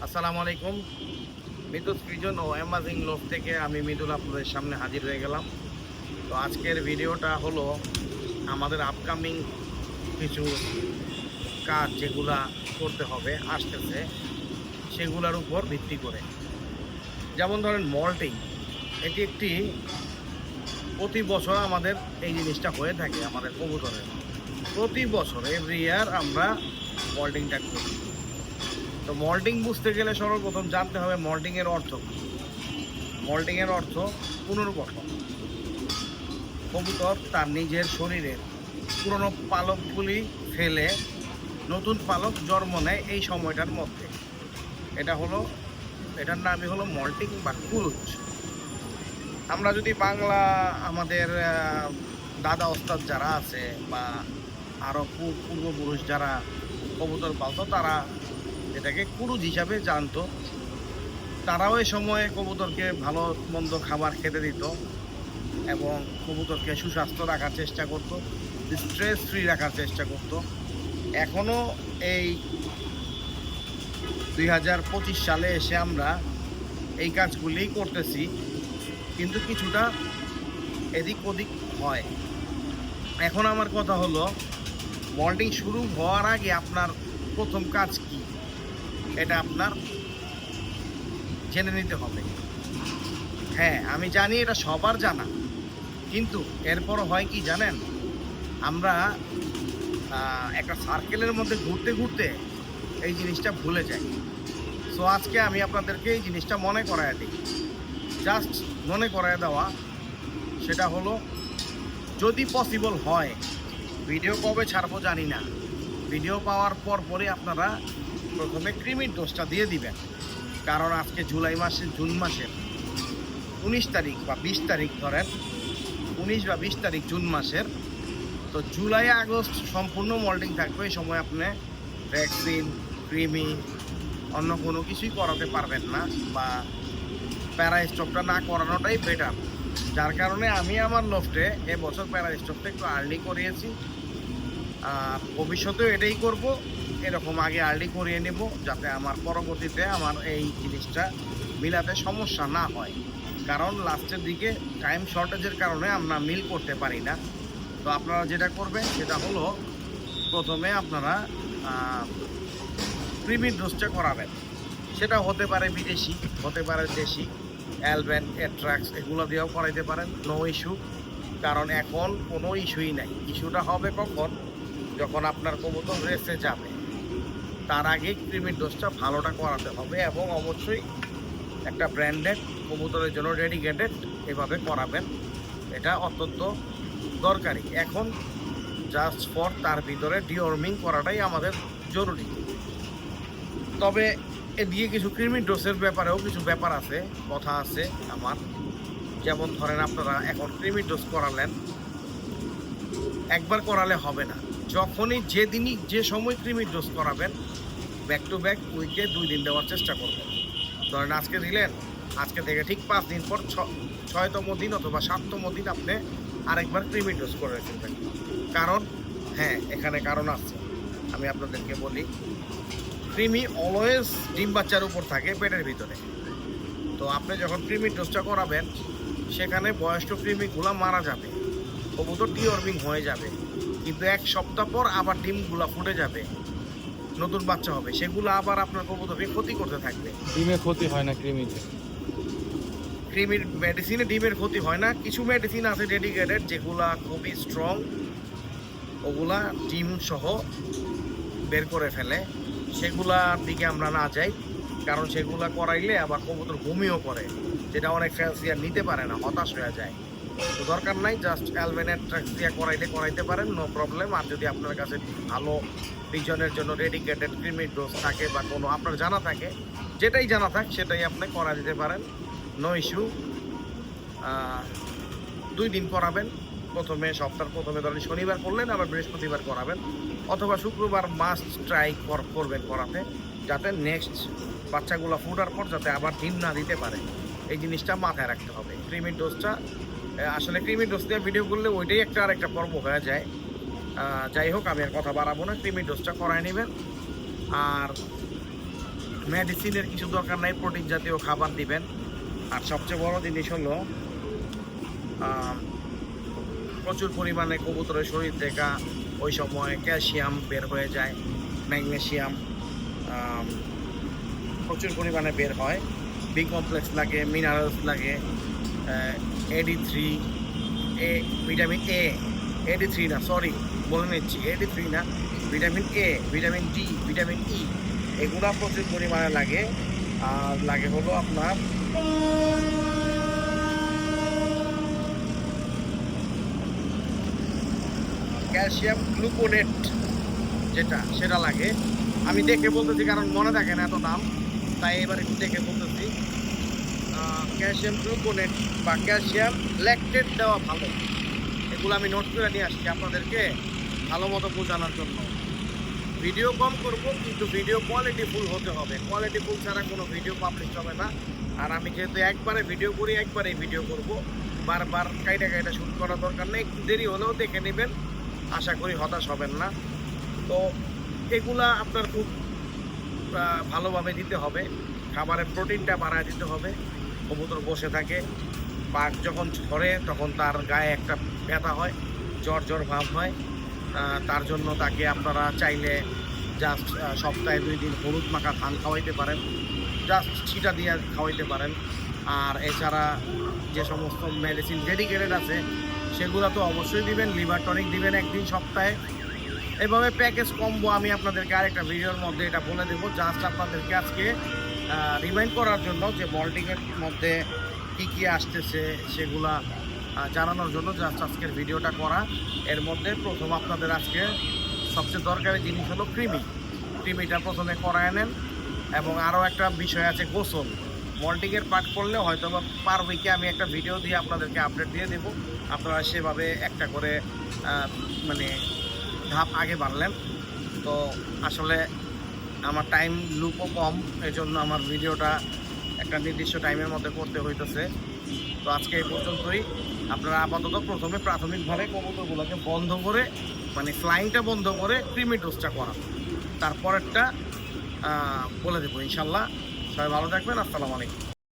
আসসালামু আলাইকুম। মিতুল সৃজন ও অ্যামাজিং লোভ থেকে আমি মিতুল আপনাদের সামনে হাজির হয়ে গেলাম। তো আজকের ভিডিওটা হলো আমাদের আপকামিং কিছু কাজ যেগুলা করতে হবে আসতেছে সেগুলোর উপর ভিত্তি করে। যেমন ধরেন মল্টিং, এটি একটি প্রতি বছর আমাদের এই জিনিসটা হয়ে থাকে আমাদের কবুতরের। প্রতি বছর এভরি ইয়ার আমরা মল্টিংটা করি। তো মল্টিং বুঝতে গেলে সর্বপ্রথম জানতে হবে মল্টিংয়ের অর্থ কী। মল্টিংয়ের অর্থ পুনর্গঠন। কবুতর তার নিজের শরীরের পুরনো পালকগুলি ফেলে নতুন পালক জন্ম নেয় এই সময়টার মধ্যে। এটার নামই হলো মল্টিং বা কুরুচ। আমরা যদি বাংলা আমাদের দাদা ওস্তাদ যারা আছে বা আরও পূর্বপুরুষ যারা কবুতর পালতো তারা এটাকে কুরুচ হিসাবে জানতো। তারাও এই সময়ে কবুতরকে ভালো মন্দ খাবার খেতে দিত এবং কবুতরকে সুস্বাস্থ্য রাখার চেষ্টা করতো, স্ট্রেস ফ্রি রাখার চেষ্টা করতো। এখনও এই 2025 সালে এসে আমরা এই কাজগুলি করতেছি, কিন্তু কিছুটা এদিক ওদিক হয়। এখন আমার কথা হলো মল্টিং শুরু হওয়ার আগে আপনার প্রথম কাজ কি এটা আপনার জেনে নিতে হবে। হ্যাঁ, আমি জানি এটা সবার জানা, কিন্তু এরপরও হয় কি জানেন, আমরা একটা সার্কেলের মধ্যে ঘুরতে ঘুরতে এই জিনিসটা ভুলে যাই। সো আজকে আমি আপনাদেরকে এই জিনিসটা মনে করায় দিই। জাস্ট মনে করায় দেওয়া, সেটা হলো যদি পসিবল হয়, ভিডিও কবে ছাড়বো জানি না, ভিডিও পাওয়ার পরে আপনারা প্রথমে কৃমির ডোজটা দিয়ে দিবেন। কারণ আজকে জুন মাসের 19 তারিখ বা 20 তারিখ ধরেন, 19 বা 20 তারিখ জুন মাসের। তো জুলাই আগস্ট সম্পূর্ণ মল্টিং থাকবে। এই সময় আপনি ভ্যাকসিন, কৃমি, অন্য কোনো কিছুই করাতে পারবেন না, বা প্যারা স্টপটা না করানোটাই বেটার। যার কারণে আমি আমার লফটে এবছর প্যারা স্টপটা একটু আর্লি করিয়েছি। ভবিষ্যতেও এটাই করব, এরকম আগে আর্লি করিয়ে নেব, যাতে আমার পরবর্তীতে আমার এই জিনিসটা মিলাতে সমস্যা না হয়। কারণ লাস্টের দিকে টাইম শর্টেজের কারণে আমরা মিল করতে পারি না। তো আপনারা যেটা করবেন সেটা হলো প্রথমে আপনারা প্রিমিড ডোজটা করাবেন। সেটা হতে পারে বিদেশি, হতে পারে দেশি, অ্যালবেন, অ্যাট্রাক্স এগুলো দিয়েও করাইতে পারেন, নো ইস্যু। কারণ এখন কোনো ইস্যুই নাই। ইস্যুটা হবে কখন, যখন আপনার কবুতর রেসে যাবে, তার আগে ক্রিমির ডোজটা ভালোটা করাতে হবে। এবং অবশ্যই একটা ব্র্যান্ডেড কবুতরের জন্য ডেডিকেটেড এভাবে করাবেন, এটা অত্যন্ত দরকারি। এখন জাস্ট ফর তার ভিতরে ডিওর্মিং করাটাই আমাদের জরুরি। তবে এ দিয়ে কিছু ক্রিমির ডোজের ব্যাপারেও কিছু ব্যাপার আছে, কথা আছে আমার। যেমন ধরেন আপনারা এখন ক্রিমির ডোজ করালেন, একবার করালে হবে না। যখনই যেদিনই যে সময় ক্রিমির ডোজ করাবেন, ব্যাক টু ব্যাক উইকে 2 দিন দেওয়ার চেষ্টা করবেন। ধরেন আজকে দিলেন, আজকে থেকে ঠিক 5 দিন পর 6তম দিন অথবা 7তম দিন আপনি আরেকবার ক্রিমির ডোজ করে ফেলবেন। কারণ হ্যাঁ, এখানে কারণ আছে, আমি আপনাদেরকে বলি। কৃমি অলওয়েজ ডিম বাচ্চার উপর থাকে পেটের ভিতরে। তো আপনি যখন ক্রিমির ডোজটা করাবেন, সেখানে বয়স্ক কৃমিগুলো মারা যাবে, কবুতর ডিওর্মিং হয়ে যাবে। কিন্তু 1 সপ্তাহ পর আবার ডিমগুলো ফুটে যাবে, নতুন বাচ্চা হবে, সেগুলো আবার আপনার কবুতরকে ক্ষতি করতে থাকবে। ডিমে ক্ষতি হয় না কৃমিতে? কৃমির মেডিসিনে ডিমের ক্ষতি হয় না। কিছু মেডিসিন আছে ডেডিকেটেড, যেগুলা খুবই স্ট্রং, ওগুলা ডিম সহ বের করে ফেলে। সেগুলার দিকে আমরা না যাই, কারণ সেগুলা করাইলে আবার কবুতর ঘুমিয়েও করে, যেটা অনেক ফ্যান্সিয়ার নিতে পারে না, হতাশ হয়ে যায়। তো দরকার নাই, জাস্ট অ্যালবেনের ট্রাক্স দিয়ে করাইতে পারেন, নো প্রবলেম। আর যদি আপনার কাছে ভালো পিজনের জন্য ডেডিকেটেড ক্রিমির ডোজ থাকে বা কোনো আপনার জানা থাকে, যেটাই জানা থাক সেটাই আপনি করা দিতে পারেন, নো ইস্যু। 2 দিন করাবেন। সপ্তাহের প্রথমে ধরেন শনিবার করলেন, আবার বৃহস্পতিবার করাবেন, অথবা শুক্রবার মাস্ট ট্রাই করবেন করাতে, যাতে নেক্সট বাচ্চাগুলো ফুটার পর যাতে আবার ডিম না দিতে পারে। এই জিনিসটা মাথায় রাখতে হবে। ক্রিমির ডোজটা আসলে ক্রিমির ডোজ দিয়ে ভিডিও করলে ওইটাই আরেকটা পর্ব হয়ে যায়। যাই হোক, আমি আর কথা বাড়াবো না, ক্রিমির ডোজটা করায় নেবেন। আর মেডিসিনের কিছু দরকার নাই, প্রোটিন জাতীয় খাবার দিবেন। আর সবচেয়ে বড় জিনিস হলো প্রচুর পরিমাণে কবুতরের শরীর থেকে ওই সময় ক্যালসিয়াম বের হয়ে যায়, ম্যাগনেসিয়াম প্রচুর পরিমাণে বের হয়, বি কমপ্লেক্স লাগে, মিনারেলস লাগে, AD3, ভিটামিন AD3 না, সরি বলে নিচ্ছি, AD3 না, vitamin A, vitamin D, vitamin E, এগুলা প্রচুর পরিমাণে লাগে। আর লাগে হলো আপনার ক্যালসিয়াম গ্লুকোনেট, সেটা লাগে। আমি দেখে বলতেছি কারণ মনে থাকে না এত দাম, তাই এবার একটু দেখে বলতেছি। ক্যালসিয়াম গ্লুকোনেট বা ক্যালসিয়াম ল্যাকটেট দেওয়া ভালো। এগুলো আমি নোট করে নিয়ে আসছি আপনাদেরকে ভালো মতো বোঝানোর জন্য। ভিডিও কম করব, কিন্তু ভিডিও কোয়ালিটিফুল হতে হবে। কোয়ালিটিফুল ছাড়া কোনো ভিডিও পাবলিশ হবে না। আর আমি যেহেতু একবারে ভিডিও করি, একবারেই ভিডিও করব, বারবার কাইটা শুট করার দরকার নেই। একটু দেরি হলেও দেখে নেবেন, আশা করি হতাশ হবেন না। তো এগুলা আপনার খুব ভালোভাবে দিতে হবে, খাবারের প্রোটিনটা বাড়ায় দিতে হবে। কবুতর বসে থাকে, বাঘ যখন ঝরে তখন তার গায়ে একটা ব্যথা হয়, জ্বর ভাব হয়। তার জন্য তাকে আপনারা চাইলে জাস্ট সপ্তাহে 2 দিন হলুদ মাখা ধান খাওয়াইতে পারেন, জাস্ট ছিটা দিয়ে খাওয়াইতে পারেন। আর এছাড়া যে সমস্ত মেডিসিন ডেডিকেটেড আছে সেগুলো তো অবশ্যই দিবেন, লিভার টনিক দিবেন একদিন সপ্তাহে। এভাবে প্যাকেজ কম্বো আমি আপনাদেরকে আরেকটা ভিডিওর মধ্যে এটা বলে দেবো। জাস্ট আপনাদেরকে আজকে রিমাইন্ড করার জন্য যে মল্টিংয়ের মধ্যে কী আসতেছে সেগুলা জানানোর জন্য জাস্ট আজকের ভিডিওটা করা। এর মধ্যে প্রথম আপনাদের আজকে সবচেয়ে দরকারি জিনিস হলো ক্রিমিটা প্রথমে করায় নেন। এবং আরও একটা বিষয় আছে, গোসল। মল্টিংয়ের পার্ট করলে হয়তো বা পার উইকে আমি একটা ভিডিও দিয়ে আপনাদেরকে আপডেট দিয়ে দেবো। আপনারা সেভাবে একটা করে মানে ধাপ আগে বাড়লেন। তো আসলে আমার টাইম লুপও কম, এই জন্য আমার ভিডিওটা একটা নির্দিষ্ট টাইমের মধ্যে করতে হইতেছে। তো আজকে এই পর্যন্তই। আপনারা আপাতত প্রথমে প্রাথমিকভাবে কবুতরগুলোকে বন্ধ করে, মানে ফ্লাইংটা বন্ধ করে ক্রিমি ডোজটা করা, তারপরেরটা বলে দেবো ইনশাল্লাহ। সবাই ভালো থাকবেন। আসসালামু আলাইকুম।